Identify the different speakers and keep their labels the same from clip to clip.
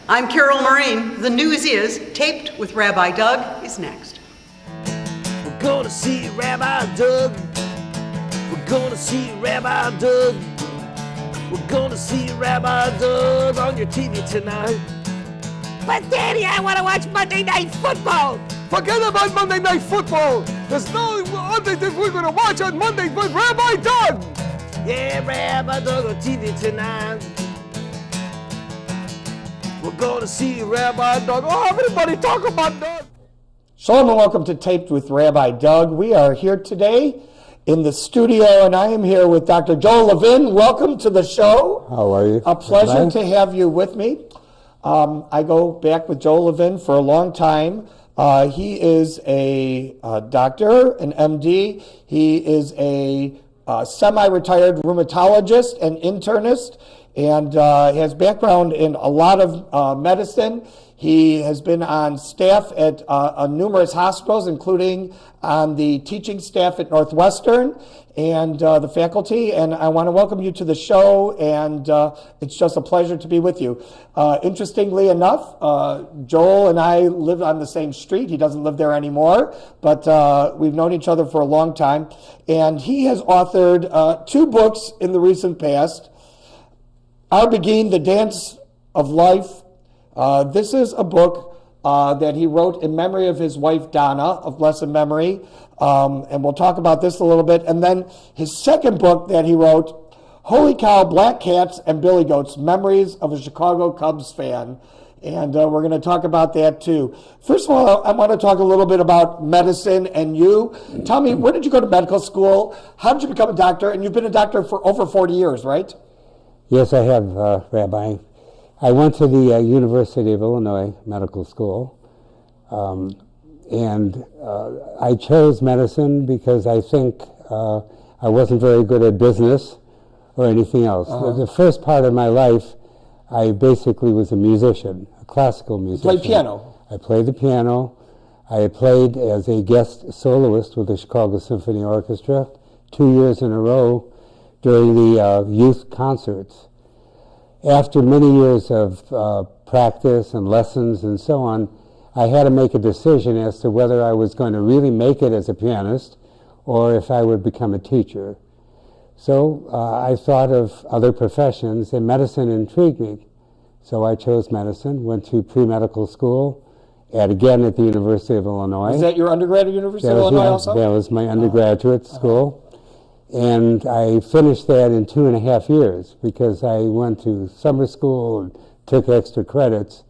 Speaker 1: I'm Carol Marine. The news is Taped with Rabbi Doug is next.
Speaker 2: We're gonna see Rabbi Doug. We're gonna see Rabbi Doug. We're gonna see Rabbi Doug on your TV tonight. But Daddy, I want to watch Monday Night Football.
Speaker 3: Forget about Monday Night Football. There's no other thing we're going to watch on Monday but Rabbi Doug.
Speaker 2: Yeah, Rabbi Doug on TV tonight. We're going to see Rabbi Doug. Oh, everybody talk about Doug.
Speaker 4: Shalom and welcome to Taped with Rabbi Doug. We are here today in the studio, and I am here with Dr. Joel Levin. Welcome to the show.
Speaker 5: How are you?
Speaker 4: A pleasure to have you with me. I go back with Joel Levin for a long time. He is a doctor, an MD. He is a semi-retired rheumatologist and internist, and has background in a lot of medicine. He has been on staff at numerous hospitals, including on the teaching staff at Northwestern and the faculty. And I want to welcome you to the show, and it's just a pleasure to be with you. Interestingly enough, Joel and I live on the same street. He doesn't live there anymore, but we've known each other for a long time. And he has authored 2 books in the recent past. Our Beguine, The Dance of Life. This is a book that he wrote in memory of his wife, Donna, of blessed memory. And we'll talk about this a little bit. And then his second book that he wrote, Holy Cow, Black Cats and Billy Goats, Memories of a Chicago Cubs Fan. And we're going to talk about that too. First of all, I want to talk a little bit about medicine and you. Tell me, where did you go to medical school? How did you become a doctor? And you've been a doctor for over 40 years, right?
Speaker 5: Yes, I have, Rabbi. I went to the University of Illinois Medical School, and I chose Medicine because I think I wasn't very good at business or anything else. The first part of my life, I basically was a musician, a classical musician.
Speaker 4: You played piano?
Speaker 5: I played the piano. I played as a guest soloist with the Chicago Symphony Orchestra 2 years in a row during the youth concerts. After many years of practice and lessons and so on, I had to make a decision as to whether I was going to really make it as a pianist or if I would become a teacher. So I thought of other professions, and medicine intrigued me. So I chose medicine, went to pre-medical school, again at the University of Illinois.
Speaker 4: Is that your undergrad at University of Illinois also?
Speaker 5: That was my undergraduate school. And I finished that in 2.5 years because I went to summer school and took extra credits.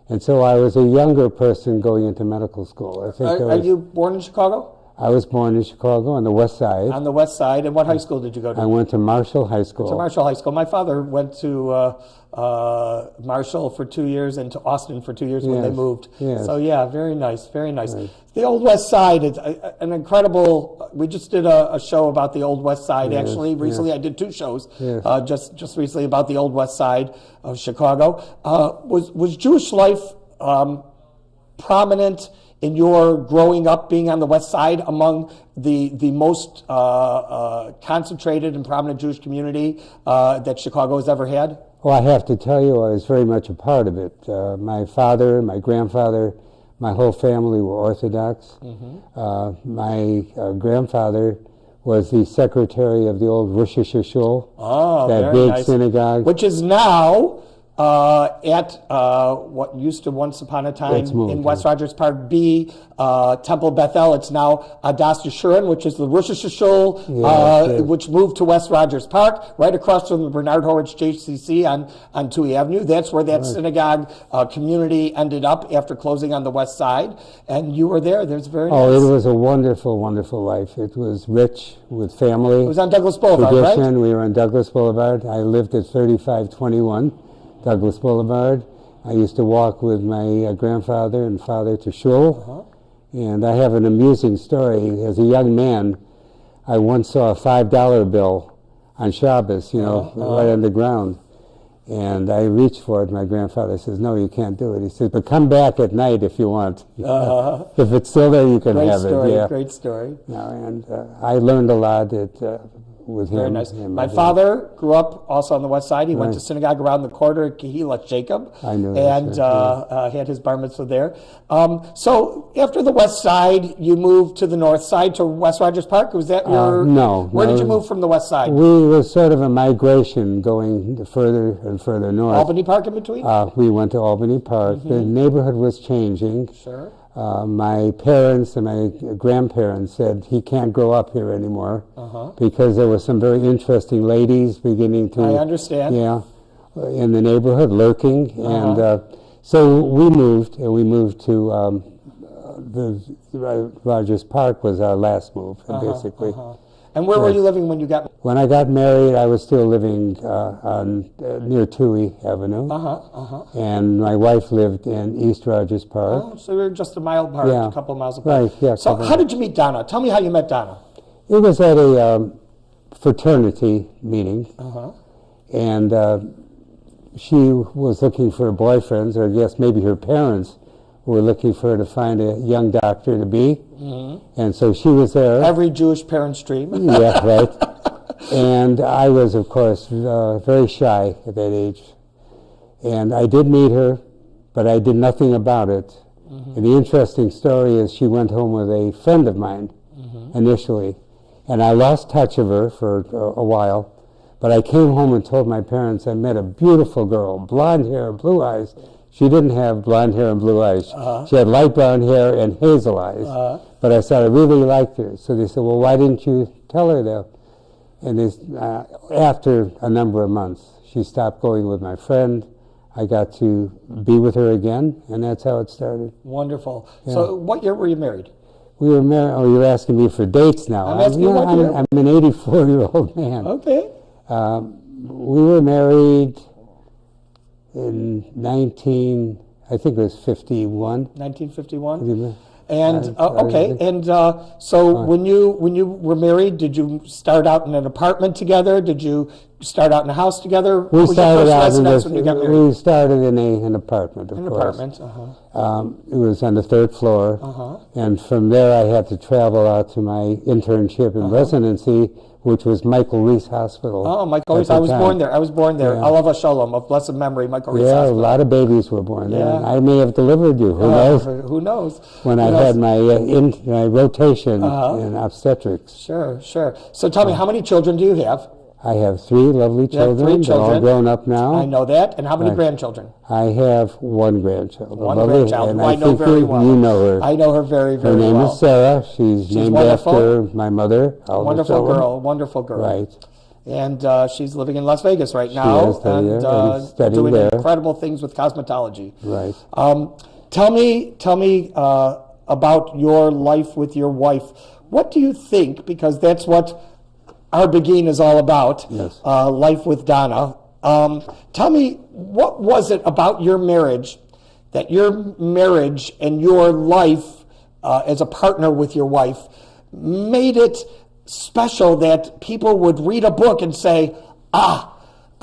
Speaker 5: And so I was a younger person going into medical school. I think
Speaker 4: Are you born in Chicago?
Speaker 5: I was born in Chicago on the west side.
Speaker 4: On the west side. And what high school did you go to?
Speaker 5: I went to Marshall High School.
Speaker 4: To Marshall High School. My father went to Marshall for 2 years and to Austin for 2 years when they moved.
Speaker 5: Yes.
Speaker 4: So yeah, very nice, very nice.
Speaker 5: Right.
Speaker 4: The Old West Side is an incredible. We just did a show about the Old West Side. Actually, recently I did 2 shows. Just recently about the Old West Side of Chicago. Was Jewish life prominent in your growing up, being on the West Side, among the most concentrated and prominent Jewish community that Chicago has ever had?
Speaker 5: Well, I have to tell you, I was very much a part of it. My father, my grandfather, my whole family were Orthodox. My grandfather was the secretary of the old Rosh Hashanah, that big
Speaker 4: nice
Speaker 5: synagogue.
Speaker 4: Which is now at what used to once upon a time in West Rogers Park be Temple Bethel. It's now Adas Yeshurun, which is the Rosh Hashanah, which moved to West Rogers Park, right across from the Bernard Horwitz JCC on Toohey Avenue. That's where that synagogue community ended up after closing on the west side. And you were there. There's very nice.
Speaker 5: Oh, it was a wonderful, wonderful life. It was rich with family.
Speaker 4: It was on Douglas Boulevard,
Speaker 5: tradition.
Speaker 4: right?
Speaker 5: We were on Douglas Boulevard. I lived at 3521 Douglas Boulevard. I used to walk with my grandfather and father to shul. And I have an amusing story. As a young man, I once saw a $5 bill on Shabbos, right on the ground. And I reached for it. My grandfather says, "No, you can't do it." He says, "But come back at night if you want. If it's still there, you can have
Speaker 4: it."
Speaker 5: Yeah.
Speaker 4: Great story.
Speaker 5: And I learned a lot at with him.
Speaker 4: Very nice.
Speaker 5: and
Speaker 4: My
Speaker 5: dad.
Speaker 4: father grew up also on the west side. He went
Speaker 5: Right.
Speaker 4: to synagogue around the corner at Kehillat Jacob.
Speaker 5: I know that,
Speaker 4: And
Speaker 5: yeah.
Speaker 4: had his bar mitzvah there. So after the west side, you moved to the north side, to West Rogers Park? Was that your...
Speaker 5: No.
Speaker 4: Where did
Speaker 5: no.
Speaker 4: you move from the west side?
Speaker 5: We was sort of a migration going further and further north.
Speaker 4: Albany Park in between?
Speaker 5: We went to Albany Park.
Speaker 4: Mm-hmm.
Speaker 5: The neighborhood was changing.
Speaker 4: Sure.
Speaker 5: My parents and my grandparents said he can't grow up here anymore because there were some very interesting ladies beginning to...
Speaker 4: I understand.
Speaker 5: Yeah, in the neighborhood, lurking. And so we moved, and we moved to the Rogers Park was our last move, basically.
Speaker 4: And where were you living when you got...
Speaker 5: When I got married, I was still living on near Toohey Avenue. And my wife lived in East Rogers Park.
Speaker 4: Oh, so we were just a mile apart,
Speaker 5: Yeah.
Speaker 4: a couple of miles apart.
Speaker 5: Right, yeah,
Speaker 4: So
Speaker 5: couple
Speaker 4: how did you meet Donna? Tell me how you met Donna.
Speaker 5: It was at a fraternity meeting, and she was looking for boyfriends, or I guess maybe her parents were looking for her to find a young doctor to be, and so she was there.
Speaker 4: Every Jewish parent's dream.
Speaker 5: Yeah, right. And I was, of course, very shy at that age. And I did meet her, but I did nothing about it. And the interesting story is she went home with a friend of mine initially. And I lost touch of her for a while. But I came home and told my parents I met a beautiful girl, blonde hair, blue eyes. She didn't have blonde hair and blue eyes. She had light brown hair and hazel eyes. But I said I really liked her. So they said, well, why didn't you tell her that? And after a number of months, she stopped going with my friend. I got to be with her again, and that's how it started.
Speaker 4: Wonderful.
Speaker 5: Yeah.
Speaker 4: So what year were you married?
Speaker 5: We were married. Oh, you're asking me for dates now.
Speaker 4: I'm asking you what year.
Speaker 5: I'm an 84-year-old man.
Speaker 4: Okay.
Speaker 5: We were married in I think it was 51.
Speaker 4: 1951? And okay, and so when you were married, did you start out in an apartment together? Did you start out in a house together?
Speaker 5: We started out in
Speaker 4: when you got married?
Speaker 5: We started in an apartment, of
Speaker 4: An
Speaker 5: course.
Speaker 4: apartment.
Speaker 5: It was on the third floor, and from there I had to travel out to my internship in Residency, which was Michael Reese Hospital.
Speaker 4: Oh, Michael
Speaker 5: at
Speaker 4: Reese!
Speaker 5: the
Speaker 4: I was
Speaker 5: time.
Speaker 4: born there. I was born there.
Speaker 5: Yeah.
Speaker 4: Alava Shalom of blessed memory, Michael Reese
Speaker 5: Yeah, a
Speaker 4: Hospital.
Speaker 5: lot of babies were born there.
Speaker 4: Yeah.
Speaker 5: And I may have delivered you. Who knows?
Speaker 4: Who knows?
Speaker 5: When
Speaker 4: Who
Speaker 5: I
Speaker 4: knows?
Speaker 5: had my rotation in obstetrics.
Speaker 4: Sure. So tell me, how many children do you have?
Speaker 5: I have 3 lovely
Speaker 4: You have
Speaker 5: children.
Speaker 4: 3
Speaker 5: They're all
Speaker 4: children.
Speaker 5: grown up now.
Speaker 4: I know that. And how many
Speaker 5: Right.
Speaker 4: grandchildren?
Speaker 5: I have 1 grandchild.
Speaker 4: One
Speaker 5: lovely,
Speaker 4: grandchild
Speaker 5: and
Speaker 4: who I know
Speaker 5: think
Speaker 4: very
Speaker 5: you,
Speaker 4: well.
Speaker 5: You know her.
Speaker 4: I know her very, very
Speaker 5: Her name
Speaker 4: well.
Speaker 5: is Sarah. She's named
Speaker 4: wonderful.
Speaker 5: after my mother. Alva
Speaker 4: Wonderful
Speaker 5: Shalom.
Speaker 4: girl. Wonderful girl.
Speaker 5: Right.
Speaker 4: And she's living in Las Vegas right now,
Speaker 5: is there, and studying
Speaker 4: doing
Speaker 5: there.
Speaker 4: incredible things with cosmetology.
Speaker 5: Right.
Speaker 4: Tell me about your life with your wife. What do you think? Because that's what our Beguine is all about.
Speaker 5: Yes.
Speaker 4: Life with Donna. Tell me, what was it about your marriage that your marriage and your life as a partner with your wife made it special that people would read a book and say,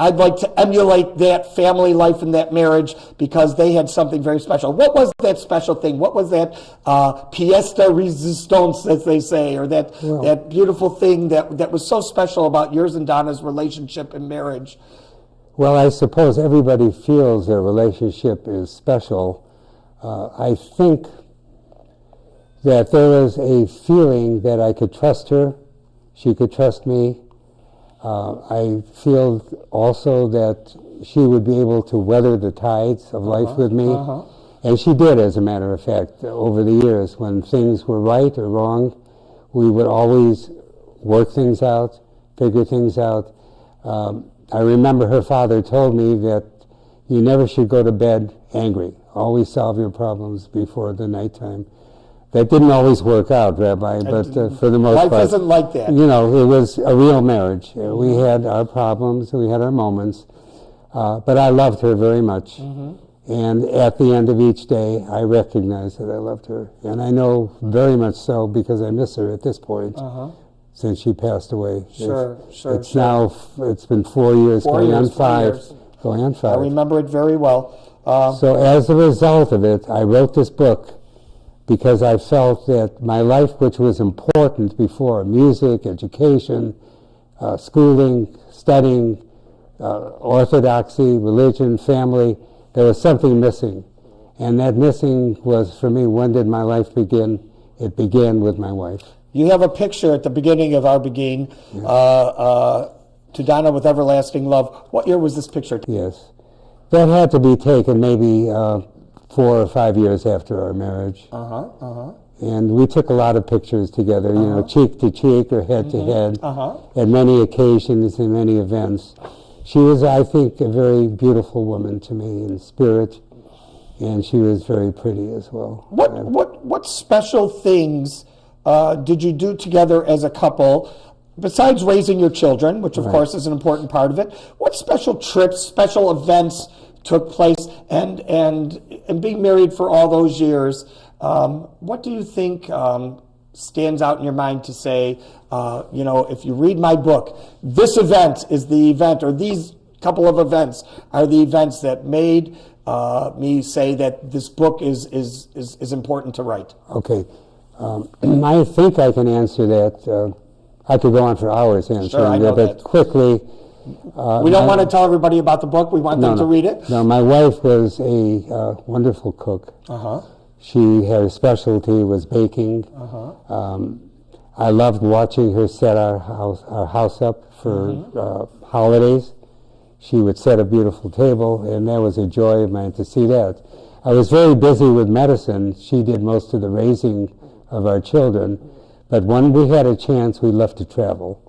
Speaker 4: I'd like to emulate that family life and that marriage because they had something very special. What was that special thing? What was that pièce de résistance, as they say, or that beautiful thing that was so special about yours and Donna's relationship and marriage?
Speaker 5: Well, I suppose everybody feels their relationship is special. I think that there was a feeling that I could trust her, she could trust me. I feel also that she would be able to weather the tides of life with me. And she did, as a matter of fact, over the years. When things were right or wrong, we would always work things out, figure things out. I remember her father told me that you never should go to bed angry. Always solve your problems before the nighttime. That didn't always work out, Rabbi, but for the most part.
Speaker 4: Life isn't like that.
Speaker 5: You know, it was a real marriage. We had our problems, we had our moments, but I loved her very much. And at the end of each day, I recognized that I loved her. And I know very much so because I miss her at this point, since she passed away. It's now, it's been 4 years, going on 5. Going on 5.
Speaker 4: I remember it very well.
Speaker 5: So as a result of it, I wrote this book because I felt that my life, which was important before, music, education, schooling, studying, orthodoxy, religion, family. There was something missing. And that missing was, for me, when did my life begin? It began with my wife.
Speaker 4: You have a picture at the beginning of our Beguine, to Donna with everlasting love. What year was this picture?
Speaker 5: Yes. That had to be taken maybe 4 or 5 years after our marriage. And we took a lot of pictures together, you know, cheek to cheek or head to head, at many occasions and many events. She was, I think, a very beautiful woman to me in spirit, and she was very pretty as well.
Speaker 4: What special things did you do together as a couple, besides raising your children, which of course is an important part of it? What special trips, special events took place, and being married for all those years, what do you think stands out in your mind to say, you know, if you read my book, this event is the event, or these couple of events are the events that made me say that this book is important to write?
Speaker 5: Okay. I think I can answer that. I could go on for hours answering that, but quickly.
Speaker 4: We don't want to tell everybody about the book. We want them to read it.
Speaker 5: No, my wife was a wonderful cook. She, her specialty was baking. I loved watching her set our house up for holidays. She would set a beautiful table, and that was a joy of mine to see that. I was very busy with medicine. She did most of the raising of our children, but when we had a chance, we loved to travel.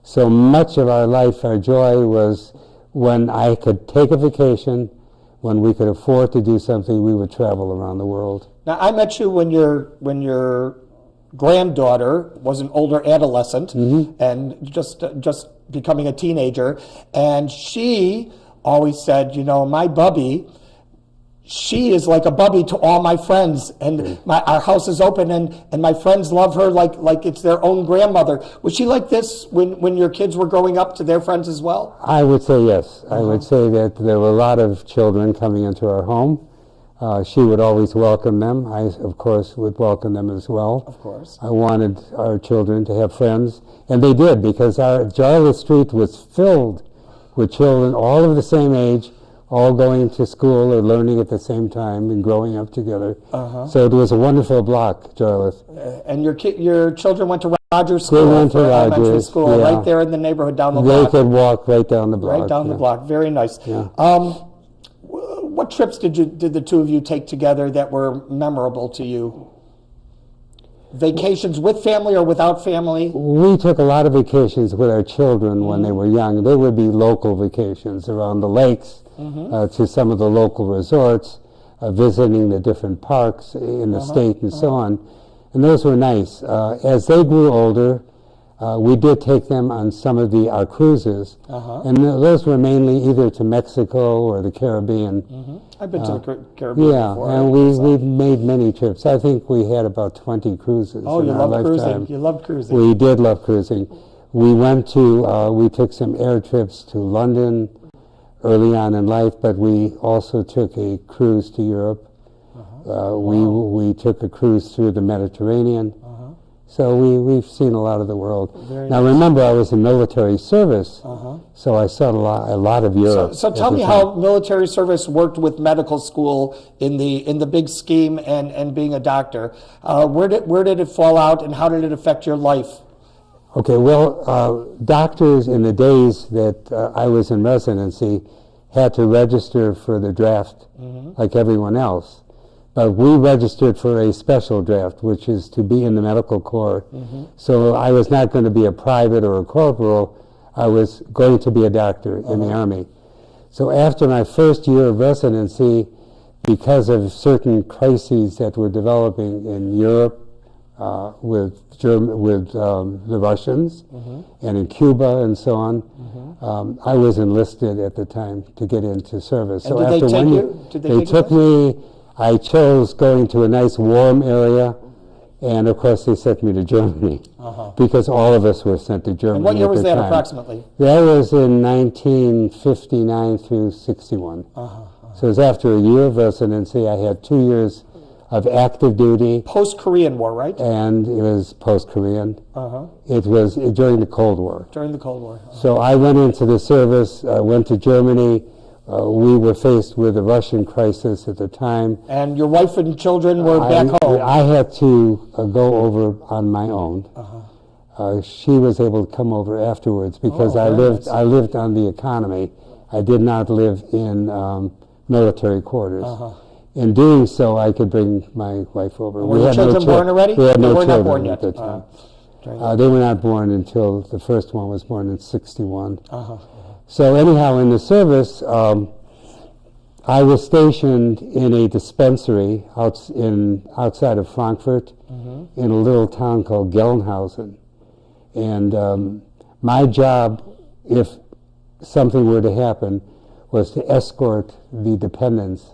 Speaker 5: So much of our life, our joy was when I could take a vacation, when we could afford to do something, we would travel around the world.
Speaker 4: Now, I met you when your granddaughter was an older adolescent and just becoming a teenager, and she always said, you know, my bubby, she is like a bubby to all my friends, and our house is open, and my friends love her like it's their own grandmother. Was she like this when your kids were growing up to their friends as well?
Speaker 5: I would say yes. I would say that there were a lot of children coming into our home. She would always welcome them. I, of course, would welcome them as well.
Speaker 4: Of course.
Speaker 5: I wanted our children to have friends, and they did, because our Jarlath Street was filled with children all of the same age, all going to school or learning at the same time and growing up together. So it was a wonderful block, Jarlath.
Speaker 4: And your children went to Rogers School,
Speaker 5: they went to
Speaker 4: elementary
Speaker 5: Rogers,
Speaker 4: school, right there in the neighborhood down the
Speaker 5: They
Speaker 4: block.
Speaker 5: could walk right down the block.
Speaker 4: Right down the block. Very nice.
Speaker 5: Yeah.
Speaker 4: What trips did the two of you take together that were memorable to you? Vacations with family or without family?
Speaker 5: We took a lot of vacations with our children when they were young. They would be local vacations around the lakes, to some of the local resorts, visiting the different parks in the state and so on. And those were nice. As they grew older, we did take them on some of our cruises, and those were mainly either to Mexico or the Caribbean.
Speaker 4: I've been to the Caribbean before.
Speaker 5: And we've made many trips. I think we had about 20 cruises.
Speaker 4: Oh, you
Speaker 5: in our
Speaker 4: love
Speaker 5: lifetime.
Speaker 4: cruising. You loved cruising.
Speaker 5: We did love cruising. We went to, we took some air trips to London early on in life, but we also took a cruise to Europe. We took a cruise through the Mediterranean. So we've seen a lot of the world. Now remember, I was in military service, so I saw a lot of Europe.
Speaker 4: So tell me how military service worked with medical school in the big scheme and being a doctor. Where did it fall out, and how did it affect your life?
Speaker 5: Okay, well, doctors in the days that I was in residency had to register for the draft like everyone else. But we registered for a special draft, which is to be in the medical corps. So I was not going to be a private or a corporal. I was going to be a doctor in the Army. So after my first year of residency, because of certain crises that were developing in Europe with the Russians and in Cuba and so on, I was enlisted at the time to get into service.
Speaker 4: And
Speaker 5: so
Speaker 4: did
Speaker 5: after
Speaker 4: they take
Speaker 5: 1 year,
Speaker 4: you? Did
Speaker 5: they took me. I chose going to a nice warm area, and of course they sent me to Germany because all of us were sent to Germany.
Speaker 4: And what year was that
Speaker 5: time.
Speaker 4: approximately?
Speaker 5: That was in 1959 through 61. So it was after a year of residency. I had 2 years of active duty,
Speaker 4: Post-Korean War, right?
Speaker 5: and it was post-Korean.
Speaker 4: Uh-huh.
Speaker 5: It was during the Cold War.
Speaker 4: During the Cold War. Uh-huh.
Speaker 5: So I went into the service, went to Germany. We were faced with a Russian crisis at the time.
Speaker 4: And your wife and children were back home.
Speaker 5: I had to go over on my own. She was able to come over afterwards because I lived on the economy. I did not live in military quarters. In doing so, I could bring my wife over.
Speaker 4: Were your children born already?
Speaker 5: We had
Speaker 4: They
Speaker 5: no
Speaker 4: were
Speaker 5: children
Speaker 4: not born yet.
Speaker 5: at that time. They were not born until the first one was born in '61. So anyhow, in the service, I was stationed in a dispensary outside of Frankfurt in a little town called Gelnhausen. And my job, if something were to happen, was to escort the dependents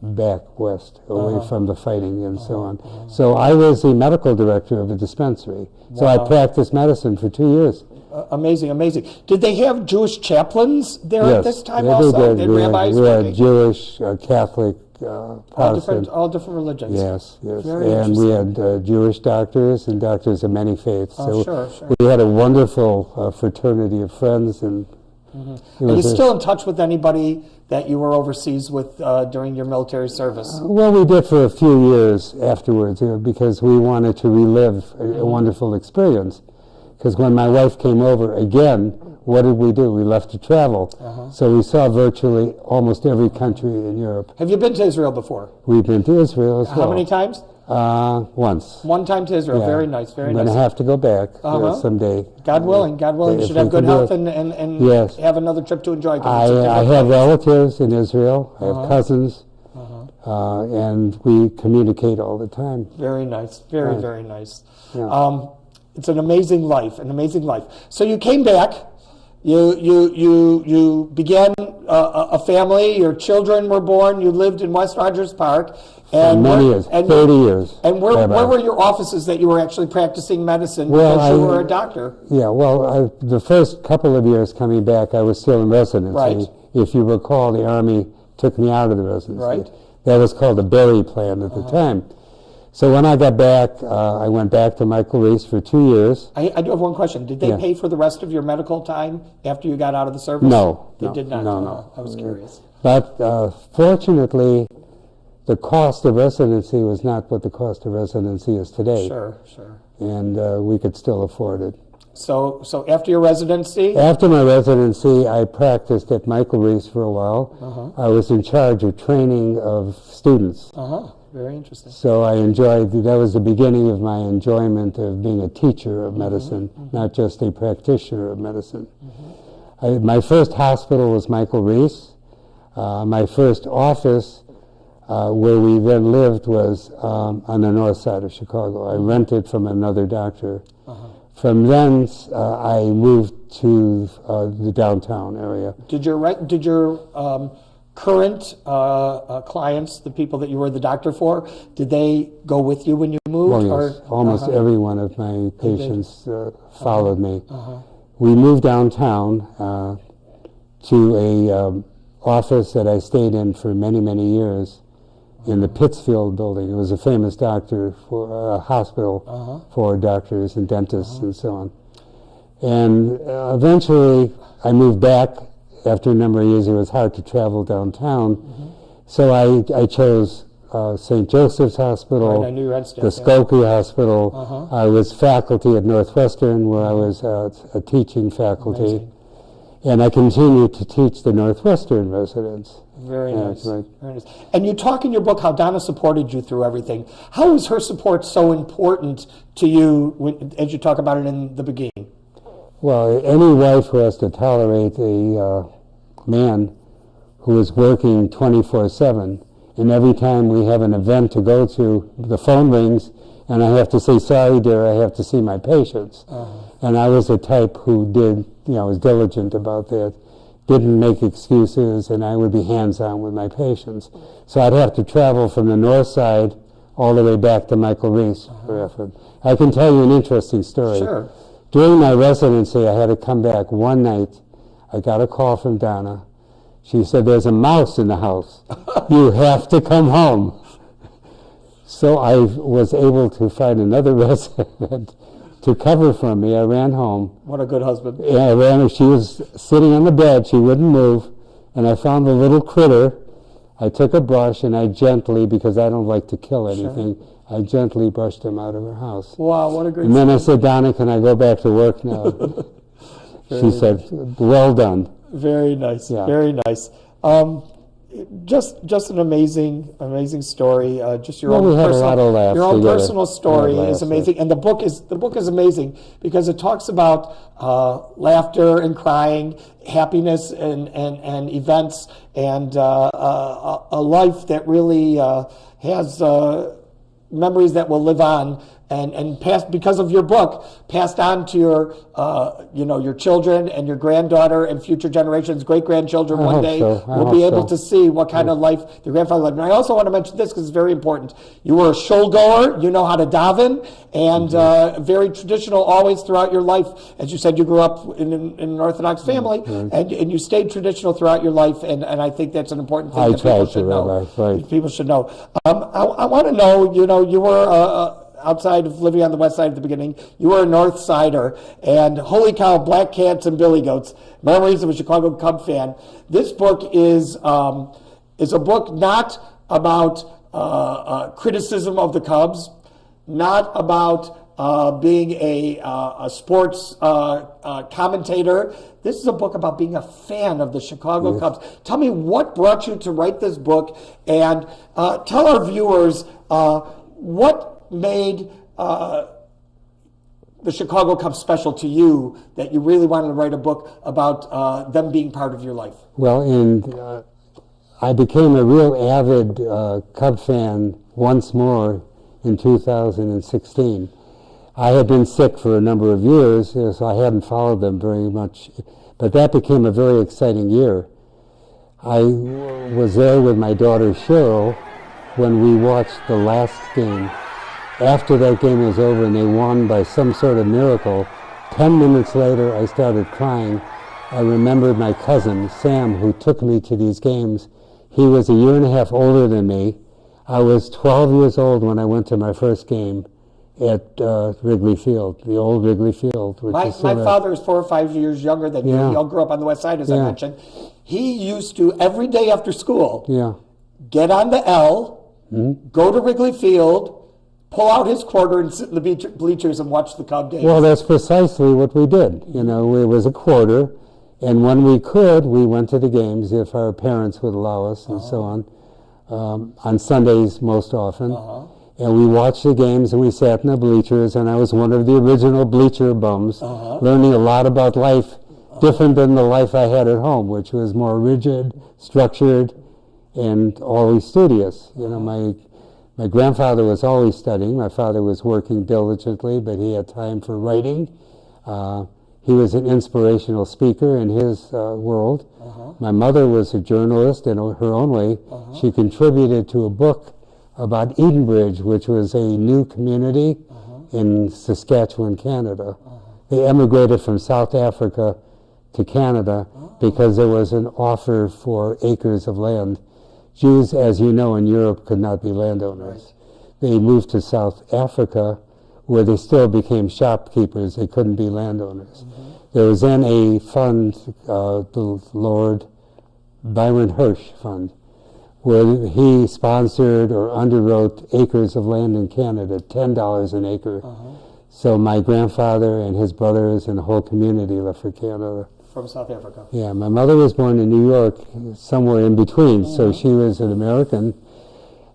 Speaker 5: back west, away from the fighting and so on. So I was the medical director of a dispensary. So I practiced medicine for 2 years.
Speaker 4: Amazing, amazing. Did they have Jewish chaplains there at this time
Speaker 5: yeah,
Speaker 4: also?
Speaker 5: They did.
Speaker 4: Did rabbis?
Speaker 5: We had Jewish, Catholic, Protestant.
Speaker 4: All different religions.
Speaker 5: Yes, yes.
Speaker 4: Very
Speaker 5: and we had Jewish doctors and doctors of many faiths.
Speaker 4: Oh,
Speaker 5: so
Speaker 4: sure.
Speaker 5: we had a wonderful fraternity of friends. And
Speaker 4: Are you still in touch with anybody that you were overseas with during your military service?
Speaker 5: Well, we did for a few years afterwards because we wanted to relive a wonderful experience. Because when my wife came over again, what did we do? We left to travel. So we saw virtually almost every country in Europe.
Speaker 4: Have you been to Israel before?
Speaker 5: We've been to Israel as well.
Speaker 4: How many times?
Speaker 5: Once.
Speaker 4: One time to Israel.
Speaker 5: Yeah.
Speaker 4: Very nice, very
Speaker 5: I'm
Speaker 4: nice.
Speaker 5: going to have to go back someday.
Speaker 4: God willing, you
Speaker 5: If
Speaker 4: should
Speaker 5: we
Speaker 4: have good
Speaker 5: can do
Speaker 4: health
Speaker 5: it.
Speaker 4: and
Speaker 5: Yes.
Speaker 4: have another trip to enjoy.
Speaker 5: I have relatives in Israel. I have cousins. And we communicate all the time.
Speaker 4: Very nice, very nice.
Speaker 5: Yeah.
Speaker 4: It's an amazing life, So you came back, you began a family, your children were born, you lived in West Rogers Park.
Speaker 5: And many years, 30 years.
Speaker 4: And where were your offices that you were actually practicing medicine because you were a doctor?
Speaker 5: Yeah, well, the first couple of years coming back, I was still in residency.
Speaker 4: Right.
Speaker 5: If you recall, the Army took me out of the residency.
Speaker 4: Right.
Speaker 5: That was called the Berry Plan at the time. So when I got back, I went back to Michael Reese for 2 years.
Speaker 4: I do have one question. Did they pay for the rest of your medical time after you got out of the service?
Speaker 5: No.
Speaker 4: They did not?
Speaker 5: No.
Speaker 4: I was curious.
Speaker 5: But fortunately, the cost of residency was not what the cost of residency is today.
Speaker 4: Sure.
Speaker 5: And we could still afford it.
Speaker 4: So after your residency?
Speaker 5: After my residency, I practiced at Michael Reese for a while. I was in charge of training of students.
Speaker 4: Very interesting.
Speaker 5: So I enjoyed, that was the beginning of my enjoyment of being a teacher of medicine, not just a practitioner of medicine. My first hospital was Michael Reese. My first office, where we then lived, was on the north side of Chicago. I rented from another doctor. From then, I moved to the downtown area.
Speaker 4: Did your current clients, the people that you were the doctor for, did they go with you when you moved?
Speaker 5: Well, yes. Almost every one of my patients followed me. We moved downtown to a office that I stayed in for many, many years in the Pittsfield building. It was a famous doctor for a hospital for doctors and dentists and so on. And eventually I moved back. After a number of years, it was hard to travel downtown. So I chose St. Joseph's Hospital,
Speaker 4: Right, I knew you had stuff,
Speaker 5: the Skokie Hospital. I was faculty at Northwestern, where I was a teaching faculty.
Speaker 4: Amazing.
Speaker 5: And I continued to teach the Northwestern residents.
Speaker 4: Very nice.
Speaker 5: Right.
Speaker 4: Very nice. And you talk in your book how Donna supported you through everything. How was her support so important to you as you talk about it in the Beguine?
Speaker 5: Well, any wife who has to tolerate a man who is working 24/7, and every time we have an event to go to, the phone rings, and I have to say, sorry, dear, I have to see my patients. And I was the type who was diligent about that, didn't make excuses, and I would be hands-on with my patients. So I'd have to travel from the north side all the way back to Michael Reese for effort. I can tell you an interesting story.
Speaker 4: Sure.
Speaker 5: During my residency, I had to come back one night. I got a call from Donna. She said, there's a mouse in the house. You have to come home. So I was able to find another resident to cover for me. I ran home.
Speaker 4: What a good husband.
Speaker 5: Yeah, I ran her. She was sitting on the bed. She wouldn't move. And I found the little critter. I took a brush and I gently, because I don't like to kill anything, I gently brushed him out of her house.
Speaker 4: Wow, what a great
Speaker 5: And then I said, Donna, can I go back to work now? She said, well done.
Speaker 4: Very nice.
Speaker 5: Yeah.
Speaker 4: Very nice. Just an amazing story. Just your
Speaker 5: Well,
Speaker 4: own
Speaker 5: we had a
Speaker 4: personal,
Speaker 5: lot of laughs
Speaker 4: your own
Speaker 5: together.
Speaker 4: personal story
Speaker 5: We had
Speaker 4: is
Speaker 5: laughs,
Speaker 4: amazing, and the book is amazing because it talks about laughter and crying, happiness and events, and a life that really has memories that will live on. And passed, because of your book, passed on to your, your children and your granddaughter and future generations, great-grandchildren. One day will be able to see what kind of life the grandfather lived. And I also want to mention this because it's very important. You were a shul goer. You know how to daven, and very traditional always throughout your life. As you said, you grew up in an Orthodox family, and you stayed traditional throughout your life. And I think that's an important thing that people should know.
Speaker 5: Right.
Speaker 4: People should know. I want to know. You were outside of living on the west side at the beginning, you were a north sider, and holy cow, black cats and billy goats, memories of a Chicago Cub fan. This book is a book not about criticism of the Cubs, not about being a sports commentator. This is a book about being a fan of the Chicago Cubs. Tell me what brought you to write this book, and tell our viewers what made the Chicago Cubs special to you, that you really wanted to write a book about them being part of your life.
Speaker 5: Well, I became a real avid Cub fan once more in 2016. I had been sick for a number of years, so I hadn't followed them very much, but that became a very exciting year. I was there with my daughter Cheryl when we watched the last game. After that game was over and they won by some sort of miracle, 10 minutes later I started crying. I remembered my cousin, Sam, who took me to these games. He was a year and a half older than me. I was 12 years old when I went to my first game at Wrigley Field, the old Wrigley Field.
Speaker 4: My father is 4 or 5 years younger than you. He all grew up on the west side, as I mentioned. He used to, every day after school, get on the L, go to Wrigley Field, pull out his quarter and sit in the bleachers and watch the Cub games.
Speaker 5: Well, that's precisely what we did. It was a quarter, and when we could, we went to the games if our parents would allow us, and so on Sundays most often. And we watched the games, and we sat in the bleachers, and I was one of the original bleacher bums, learning a lot about life, different than the life I had at home, which was more rigid, structured, and always studious. My grandfather was always studying. My father was working diligently, but he had time for writing. He was an inspirational speaker in his world. My mother was a journalist in her own way. She contributed to a book about Edenbridge, which was a new community in Saskatchewan, Canada. They emigrated from South Africa to Canada because there was an offer for acres of land. Jews, as you know, in Europe could not be landowners. They moved to South Africa, where they still became shopkeepers. They couldn't be landowners. There was then a fund, the Lord Byron Hirsch Fund, where he sponsored or underwrote acres of land in Canada, $10 an acre. So my grandfather and his brothers and the whole community left for Canada.
Speaker 4: From South Africa.
Speaker 5: Yeah, my mother was born in New York, somewhere in between, so she was an American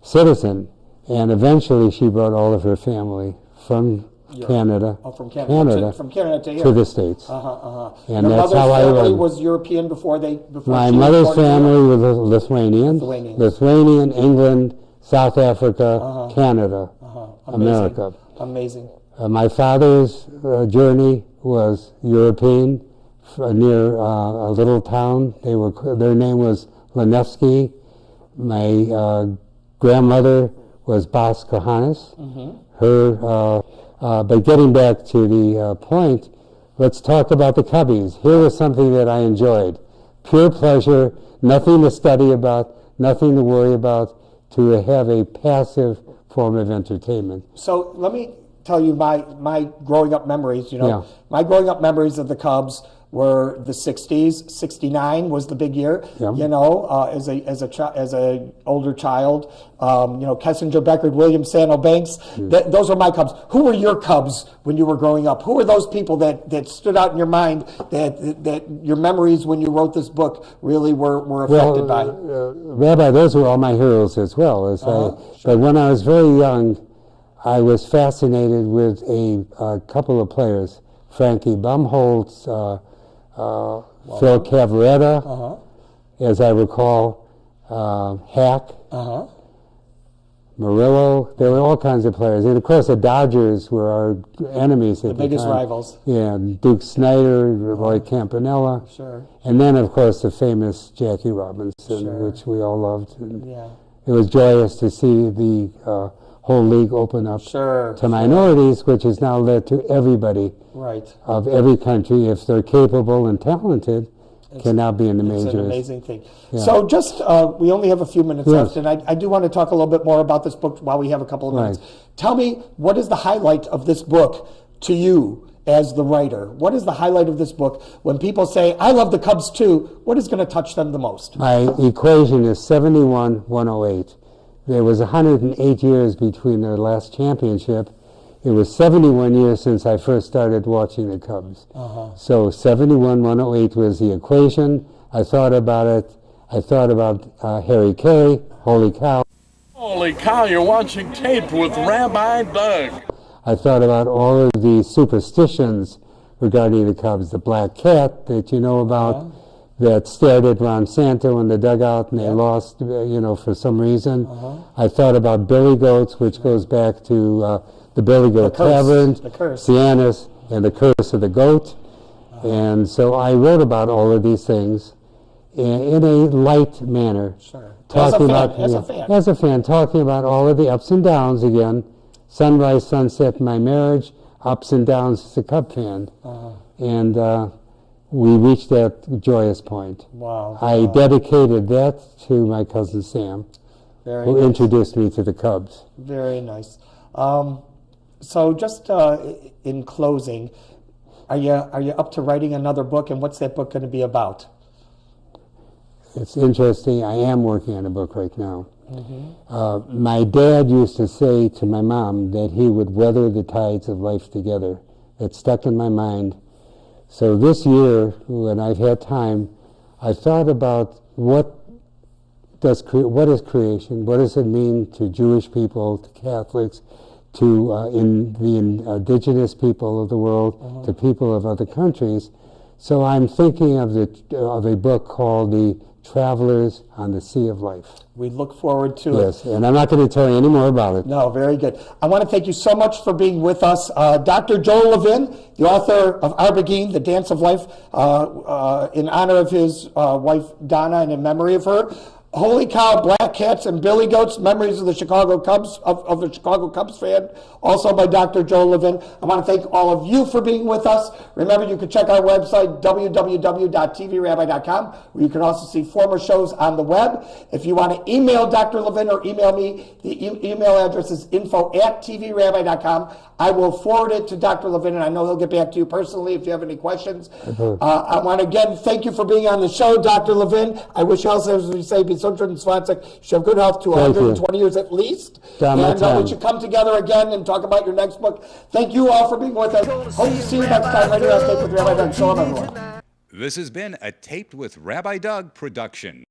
Speaker 5: citizen, and eventually she brought all of her family from Canada,
Speaker 4: from Canada to here.
Speaker 5: to the States.
Speaker 4: And your
Speaker 5: that's
Speaker 4: mother's
Speaker 5: how I
Speaker 4: family
Speaker 5: learned.
Speaker 4: was European before
Speaker 5: My
Speaker 4: she
Speaker 5: mother's
Speaker 4: was born in
Speaker 5: family
Speaker 4: Europe?
Speaker 5: was Lithuanian, England, South Africa, Canada, America.
Speaker 4: Amazing.
Speaker 5: My father's journey was European, near a little town. Their name was Lenevsky. My grandmother was Bas Kohanis. But getting back to the point, let's talk about the Cubbies. Here was something that I enjoyed. Pure pleasure, nothing to study about, nothing to worry about, to have a passive form of entertainment.
Speaker 4: So let me tell you my growing up memories.
Speaker 5: Yeah.
Speaker 4: My growing up memories of the Cubs were the '60s. '69 was the big year.
Speaker 5: Yeah.
Speaker 4: As a older child, Kessinger, Beckard, Williams, Sano, Banks. Those were my Cubs. Who were your Cubs when you were growing up? Who were those people that stood out in your mind that your memories when you wrote this book really were affected by?
Speaker 5: Rabbi, those were all my heroes as well. But when I was very young, I was fascinated with a couple of players, Frankie Bumholtz, Phil Cavaretta, as I recall, Hack, Murillo. There were all kinds of players. And of course, the Dodgers were our enemies at the
Speaker 4: biggest
Speaker 5: time.
Speaker 4: rivals.
Speaker 5: Yeah, Duke Snyder, Roy Campanella.
Speaker 4: Sure.
Speaker 5: And then, of course, the famous Jackie Robinson,
Speaker 4: Sure.
Speaker 5: which we all loved. And
Speaker 4: Yeah.
Speaker 5: it was joyous to see the whole league open up to minorities, which has now led to everybody of every country, if they're capable and talented, can now be in the majors.
Speaker 4: It's an amazing thing.
Speaker 5: Yeah.
Speaker 4: So just, we only have a few minutes left, and I do want to talk a little bit more about this book while we have a couple of minutes. Tell me, what is the highlight of this book to you as the writer? What is the highlight of this book? When people say, I love the Cubs too, what is going to touch them the most?
Speaker 5: My equation is 71-108. There was 108 years between their last championship. It was 71 years since I first started watching the Cubs. So 71-108 was the equation. I thought about it. I thought about Harry Carey. Holy cow.
Speaker 6: Holy cow, you're watching Taped with Rabbi Doug.
Speaker 5: I thought about all of the superstitions regarding the Cubs. The black cat that you know about, that stared at Ron Santo in the dugout and they lost, for some reason. I thought about Billy Goats, which goes back to the Billy Goat Tavern, Sienna's, and the curse of the goat. And so I wrote about all of these things in a light manner.
Speaker 4: Sure.
Speaker 5: Talking
Speaker 4: As a fan,
Speaker 5: talking about all of the ups and downs again. Sunrise, sunset in my marriage, ups and downs as a Cub fan. And we reached that joyous point.
Speaker 4: Wow.
Speaker 5: I dedicated that to my cousin Sam, who introduced me to the Cubs.
Speaker 4: Very nice. So just in closing, are you up to writing another book, and what's that book going to be about?
Speaker 5: It's interesting. I am working on a book right now. My dad used to say to my mom that he would weather the tides of life together. It stuck in my mind. So this year, when I've had time, I thought about what is creation? What does it mean to Jewish people, to Catholics, to in the indigenous people of the world, to people of other countries? So I'm thinking of a book called The Travelers on the Sea of Life.
Speaker 4: We look forward to it.
Speaker 5: Yes, and I'm not going to tell you any more about it.
Speaker 4: No, very good. I want to thank you so much for being with us. Dr. Joel Levin, the author of Our Beguine, The Dance of Life, in honor of his wife, Donna, and in memory of her. Holy Cow, Black Cats, and Billy Goats, Memories of the Chicago Cubs, of the Chicago Cubs fan, also by Dr. Joel Levin. I want to thank all of you for being with us. Remember, you can check our website, www.tvrabbi.com, where you can also see former shows on the web. If you want to email Dr. Levin or email me, the email address is info@tvrabbi.com. I will forward it to Dr. Levin, and I know he'll get back to you personally if you have any questions. I want to again thank you for being on the show, Dr. Levin. I wish you also, as we say, be so and Swansek, you should have good health to 120 years at least. And we should come together again and talk about your next book. Thank you all for being with us. Hope to see you next time right here on Taped with Rabbi Doug. Shalom, everyone.
Speaker 7: This has been a Taped with Rabbi Doug production.